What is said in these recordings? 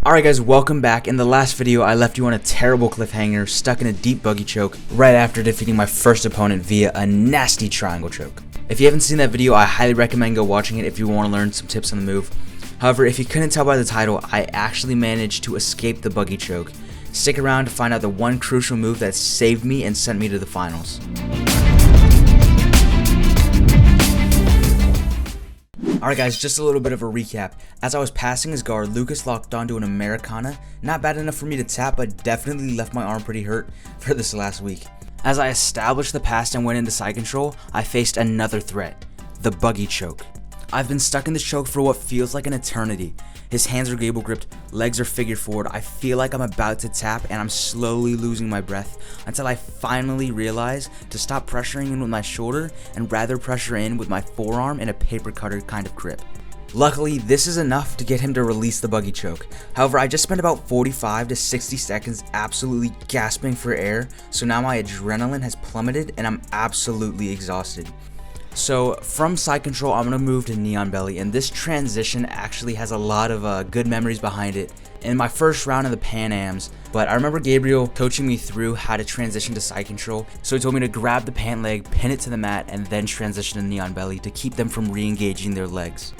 Alright guys, welcome back. In the last video, I left you on a terrible cliffhanger, stuck in a deep buggy choke, right after defeating my first opponent via a nasty triangle choke. If you haven't seen that video, I highly recommend go watching it if you want to learn some tips on the move. However, if you couldn't tell by the title, I actually managed to escape the buggy choke. Stick around to find out the one crucial move that saved me and sent me to the finals. Alright guys, just a little bit of a recap. As I was passing his guard, Lucas locked onto an Americana. Not bad enough for me to tap, but definitely left my arm pretty hurt for this last week. As I established the pass and went into side control, I faced another threat, the buggy choke. I've been stuck in this choke for what feels like an eternity. His hands are gable gripped, legs are figured forward. I feel like I'm about to tap and I'm slowly losing my breath until I finally realize to stop pressuring in with my shoulder and rather pressure in with my forearm in a paper cutter kind of grip. Luckily, this is enough to get him to release the buggy choke. However, I just spent about 45 to 60 seconds absolutely gasping for air, so now my adrenaline has plummeted and I'm absolutely exhausted. So from side control, I'm going to move to neon belly, and this transition actually has a lot of good memories behind it in my first round of the Pan Ams. But I remember Gabriel coaching me through how to transition to side control, so he told me to grab the pant leg, pin it to the mat, and then transition to neon belly to keep them from re-engaging their legs.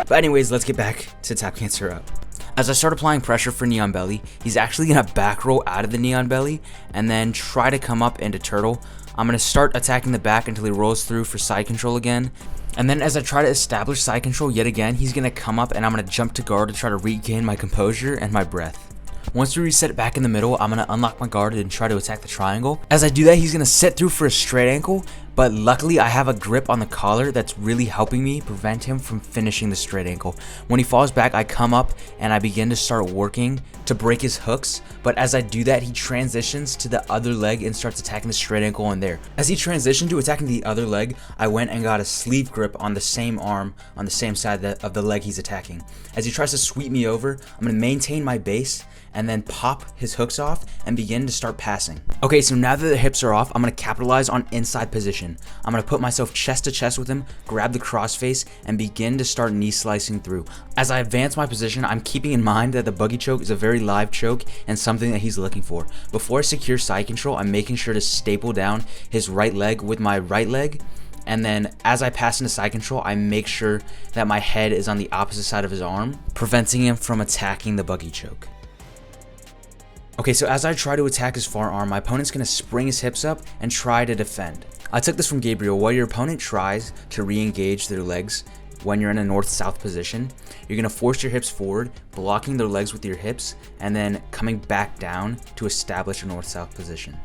But anyways, let's get back to tap cancer up. As I start applying pressure for neon belly, he's actually going to back roll out of the neon belly and then try to come up into turtle. I'm going to start attacking the back until he rolls through for side control again. And then as I try to establish side control yet again, he's going to come up and I'm going to jump to guard to try to regain my composure and my breath. Once we reset it back in the middle, I'm going to unlock my guard and try to attack the triangle. As I do that, he's going to set through for a straight ankle, but luckily I have a grip on the collar that's really helping me prevent him from finishing the straight ankle. When he falls back, I come up and I begin to start working to break his hooks, but as I do that, he transitions to the other leg and starts attacking the straight ankle on there. As he transitioned to attacking the other leg, I went and got a sleeve grip on the same arm on the same side of the leg he's attacking. As he tries to sweep me over, I'm going to maintain my base and then pop his hooks off and begin to start passing. Okay, so now that the hips are off, I'm going to capitalize on inside position. I'm going to put myself chest to chest with him, grab the crossface, and begin to start knee slicing through. As I advance my position, I'm keeping in mind that the buggy choke is a very live choke and something that he's looking for. Before I secure side control, I'm making sure to staple down his right leg with my right leg. And then as I pass into side control, I make sure that my head is on the opposite side of his arm, preventing him from attacking the buggy choke. Okay, so as I try to attack his far arm, my opponent's going to spring his hips up and try to defend. I took this from Gabriel. While your opponent tries to re-engage their legs when you're in a north-south position, you're going to force your hips forward, blocking their legs with your hips, and then coming back down to establish a north-south position.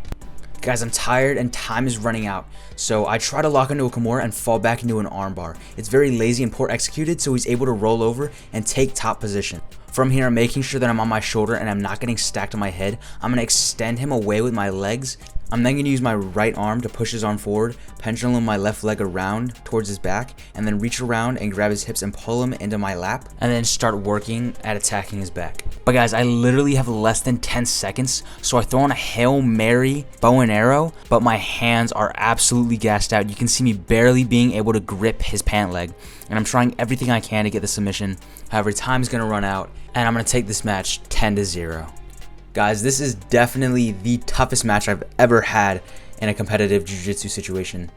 Guys, I'm tired and time is running out, so I try to lock into a Kimura and fall back into an armbar. It's very lazy and poor executed, so he's able to roll over and take top position. From here, I'm making sure that I'm on my shoulder and I'm not getting stacked on my head. I'm going to extend him away with my legs. I'm then going to use my right arm to push his arm forward, pendulum my left leg around towards his back, and then reach around and grab his hips and pull him into my lap, and then start working at attacking his back. But guys, I literally have less than 10 seconds, so I throw on a Hail Mary bow and arrow, but my hands are absolutely gassed out. You can see me barely being able to grip his pant leg, and I'm trying everything I can to get the submission. However, time's going to run out, and I'm going to take this match 10-0. Guys, this is definitely the toughest match I've ever had in a competitive jiu-jitsu situation.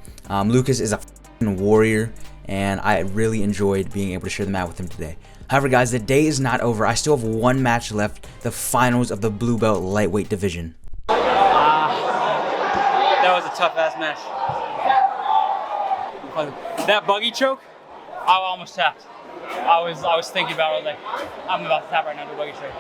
Lucas is a f***ing warrior, and I really enjoyed being able to share the mat with him today. However, guys, the day is not over. I still have one match left, the finals of the blue belt lightweight division. That was a tough-ass match. That buggy choke, I almost tapped. I was thinking about it. I was like, I'm about to tap right now, the buggy choke.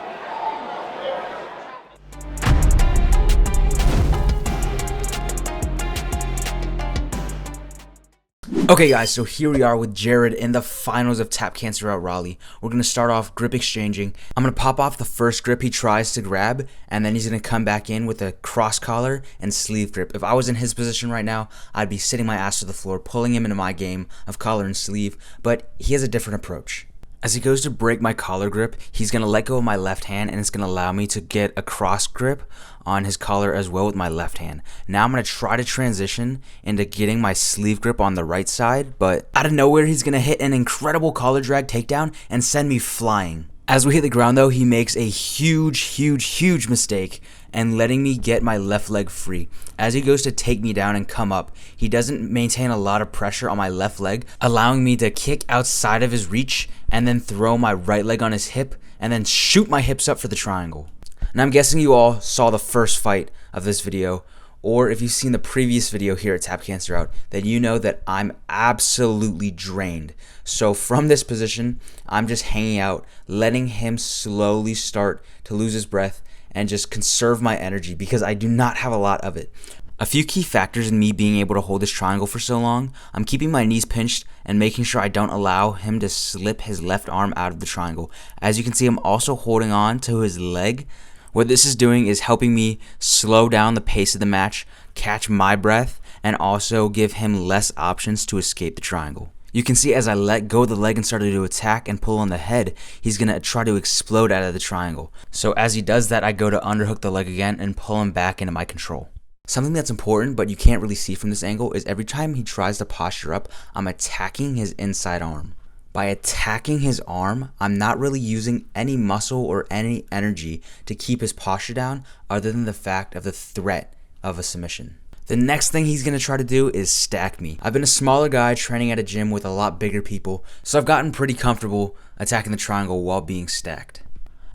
Okay guys, so here we are with Jared in the finals of Tap Cancer at Raleigh. We're going to start off grip exchanging. I'm going to pop off the first grip he tries to grab, and then he's going to come back in with a cross collar and sleeve grip. If I was in his position right now, I'd be sitting my ass to the floor, pulling him into my game of collar and sleeve, but he has a different approach. As he goes to break my collar grip, he's going to let go of my left hand, and it's going to allow me to get a cross grip on his collar as well with my left hand. Now I'm going to try to transition into getting my sleeve grip on the right side, but out of nowhere he's going to hit an incredible collar drag takedown and send me flying. As we hit the ground though, he makes a huge mistake and letting me get my left leg free. As he goes to take me down and come up, he doesn't maintain a lot of pressure on my left leg, allowing me to kick outside of his reach and then throw my right leg on his hip and then shoot my hips up for the triangle. And I'm guessing you all saw the first fight of this video, or if you've seen the previous video here at Tap Cancer Out, then you know that I'm absolutely drained. So from this position, I'm just hanging out, letting him slowly start to lose his breath and just conserve my energy because I do not have a lot of it. A few key factors in me being able to hold this triangle for so long: I'm keeping my knees pinched and making sure I don't allow him to slip his left arm out of the triangle. As you can see, I'm also holding on to his leg. What this is doing is helping me slow down the pace of the match, catch my breath, and also give him less options to escape the triangle. You can see as I let go of the leg and started to attack and pull on the head, he's going to try to explode out of the triangle. So as he does that, I go to underhook the leg again and pull him back into my control. Something that's important but you can't really see from this angle is every time he tries to posture up, I'm attacking his inside arm. By attacking his arm, I'm not really using any muscle or any energy to keep his posture down other than the fact of the threat of a submission. The next thing he's going to try to do is stack me. I've been a smaller guy training at a gym with a lot bigger people, so I've gotten pretty comfortable attacking the triangle while being stacked.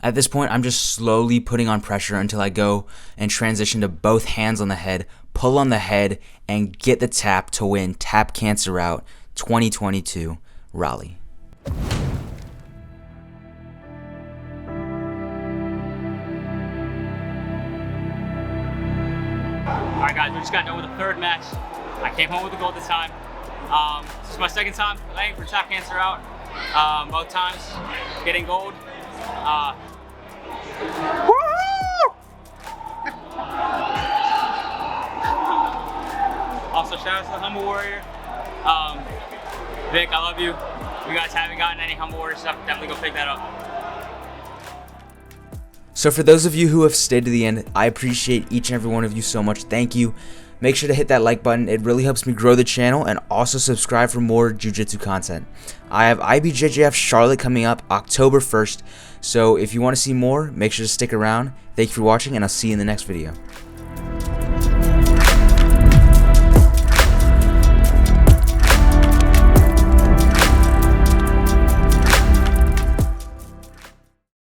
At this point, I'm just slowly putting on pressure until I go and transition to both hands on the head, pull on the head, and get the tap to win Tap Cancer Out 2022 Raleigh. Alright guys, we just got done with the third match. I came home with the gold this time. This is my second time playing for Tap Cancer Out. Both times getting gold. Also shout out to the Humble Warrior. Vic, I love you. If you guys haven't gotten any Humble Warrior stuff, definitely go pick that up. So for those of you who have stayed to the end, I appreciate each and every one of you so much. Thank you. Make sure to hit that like button. It really helps me grow the channel, and also subscribe for more Jiu-Jitsu content. I have IBJJF Charlotte coming up October 1st. So if you want to see more, make sure to stick around. Thank you for watching, and I'll see you in the next video.